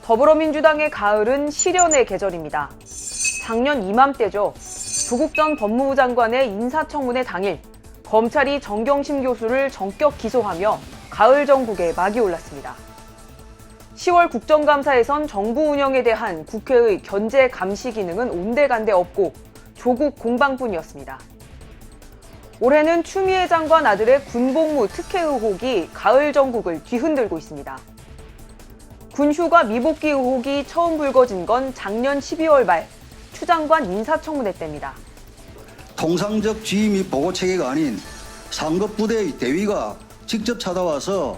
더불어민주당의 가을은 실연의 계절입니다. 작년 이맘때죠. 조국 전 법무부 장관의 인사청문회 당일 검찰이 정경심 교수를 전격 기소하며 가을 정국에 막이 올랐습니다. 10월 국정감사에선 정부 운영에 대한 국회의 견제 감시 기능은 온데간데 없고 조국 공방뿐이었습니다. 올해는 추미애 장관 아들의 군복무 특혜 의혹이 가을 정국을 뒤흔들고 있습니다. 군휴가 미복귀 의혹이 처음 불거진 건 작년 12월 말 추 장관 인사청문회 때입니다. 통상적 지휘 및 보고 체계가 아닌 상급 부대의 대위가 직접 찾아와서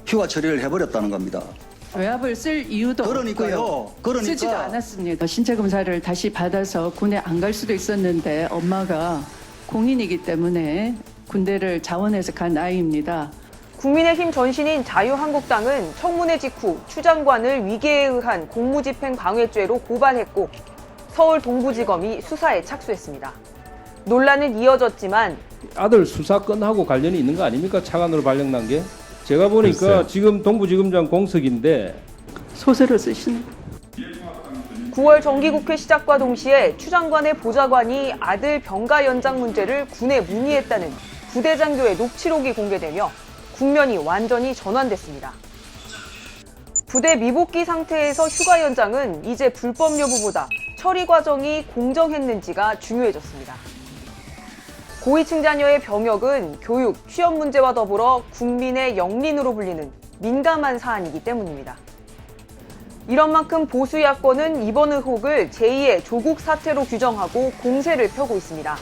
휴가 처리를 해버렸다는 겁니다. 외압을 쓸 이유도 없고요. 쓰지도 않았습니다. 신체 검사를 다시 받아서 군에 안 갈 수도 있었는데 엄마가 공인이기 때문에 군대를 자원해서 간 아이입니다. 국민의힘 전신인 자유한국당은 청문회 직후 추 장관을 위계에 의한 공무집행 방해죄로 고발했고 서울 동부지검이 수사에 착수했습니다. 논란은 이어졌지만 아들 수사건하고 관련이 있는 거 아닙니까? 차관으로 발령난 게? 제가 보니까 글쎄요. 지금 동부지검장 공석인데 소설을 쓰시는 9월 정기국회 시작과 동시에 추 장관의 보좌관이 아들 병가 연장 문제를 군에 문의했다는 부대장교의 녹취록이 공개되며 국면이 완전히 전환됐습니다. 부대 미복귀 상태에서 휴가 연장은 이제 불법 여부보다 처리 과정이 공정했는지가 중요해졌습니다. 고위층 자녀의 병역은 교육, 취업 문제와 더불어 국민의 영린으로 불리는 민감한 사안이기 때문입니다. 이런 만큼 보수 야권은 이번 의혹을 제2의 조국 사태로 규정하고 공세를 펴고 있습니다.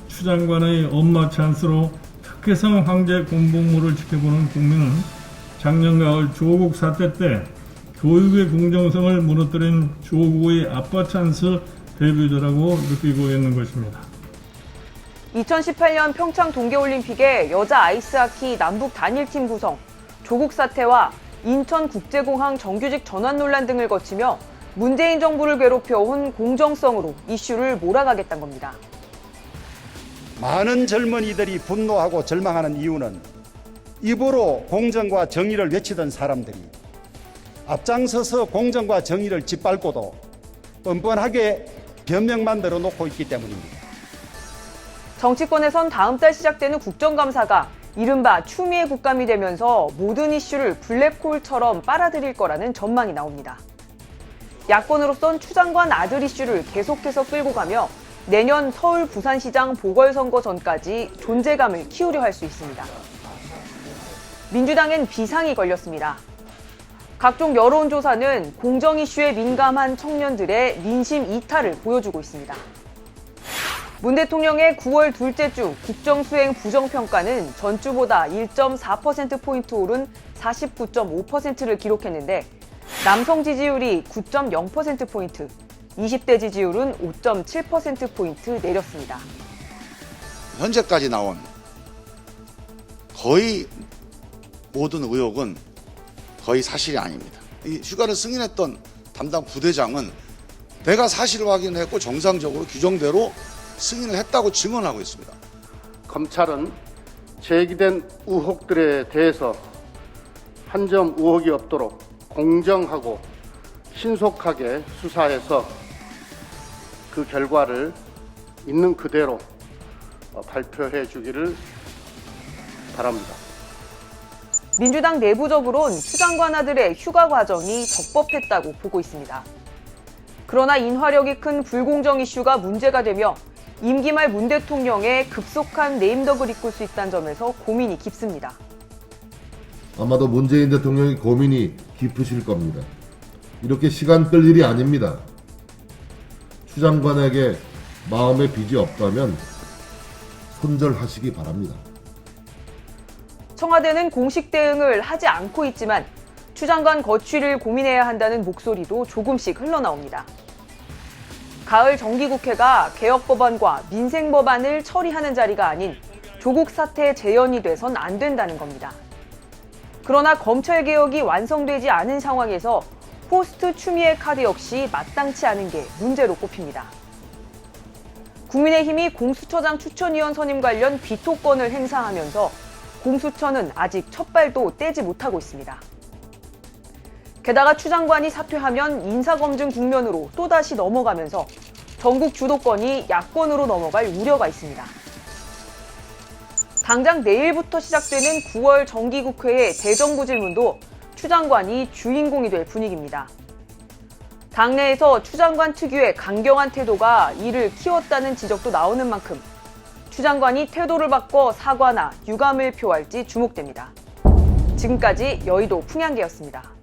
추 장관의 엄마 찬스로 특혜성 황제 군복무를 지켜보는 국민은 작년 가을 조국 사태 때 교육의 공정성을 무너뜨린 조국의 아빠 찬스 데뷔더라고 느끼고 있는 것입니다. 2018년 평창 동계올림픽의 여자 아이스하키 남북 단일팀 구성, 조국 사태와 인천국제공항 정규직 전환 논란 등을 거치며 문재인 정부를 괴롭혀온 공정성으로 이슈를 몰아가겠다는 겁니다. 많은 젊은이들이 분노하고 절망하는 이유는 입으로 공정과 정의를 외치던 사람들이 앞장서서 공정과 정의를 짓밟고도 뻔뻔하게 변명만 늘어놓고 있기 때문입니다. 정치권에선 다음 달 시작되는 국정감사가 이른바 추미애 국감이 되면서 모든 이슈를 블랙홀처럼 빨아들일 거라는 전망이 나옵니다. 야권으로선 추 장관 아들 이슈를 계속해서 끌고 가며 내년 서울 부산시장 보궐선거 전까지 존재감을 키우려 할 수 있습니다. 민주당엔 비상이 걸렸습니다. 각종 여론조사는 공정 이슈에 민감한 청년들의 민심 이탈을 보여주고 있습니다. 문 대통령의 9월 둘째 주 국정수행 부정평가는 전주보다 1.4%포인트 오른 49.5%를 기록했는데 남성 지지율이 9.0%포인트, 20대 지지율은 5.7%포인트 내렸습니다. 현재까지 나온 거의 모든 의혹은 거의 사실이 아닙니다. 이 휴가를 승인했던 담당 부대장은 내가 사실을 확인했고 정상적으로 규정대로 승인을 했다고 증언하고 있습니다. 검찰은 제기된 의혹들에 대해서 한 점 의혹이 없도록 공정하고 신속하게 수사해서 그 결과를 있는 그대로 발표해 주기를 바랍니다. 민주당 내부적으론 추 장관 아들의 휴가 과정이 적법했다고 보고 있습니다. 그러나 인화력이 큰 불공정 이슈가 문제가 되며 임기 말 문 대통령의 급속한 네임덕을 이끌 수 있다는 점에서 고민이 깊습니다. 아마도 문재인 대통령의 고민이 깊으실 겁니다. 이렇게 시간 끌 일이 아닙니다. 추 장관에게 마음의 빚이 없다면 손절하시기 바랍니다. 청와대는 공식 대응을 하지 않고 있지만 추 장관 거취를 고민해야 한다는 목소리도 조금씩 흘러나옵니다. 가을 정기국회가 개혁법안과 민생법안을 처리하는 자리가 아닌 조국 사태 재연이 돼선 안 된다는 겁니다. 그러나 검찰개혁이 완성되지 않은 상황에서 포스트 추미애 카드 역시 마땅치 않은 게 문제로 꼽힙니다. 국민의힘이 공수처장 추천위원 선임 관련 비토권을 행사하면서 공수처는 아직 첫 발도 떼지 못하고 있습니다. 게다가 추 장관이 사퇴하면 인사검증 국면으로 또다시 넘어가면서 전국 주도권이 야권으로 넘어갈 우려가 있습니다. 당장 내일부터 시작되는 9월 정기국회의 대정부 질문도 추 장관이 주인공이 될 분위기입니다. 당내에서 추 장관 특유의 강경한 태도가 이를 키웠다는 지적도 나오는 만큼 추 장관이 태도를 바꿔 사과나 유감을 표할지 주목됩니다. 지금까지 여의도 풍향계였습니다.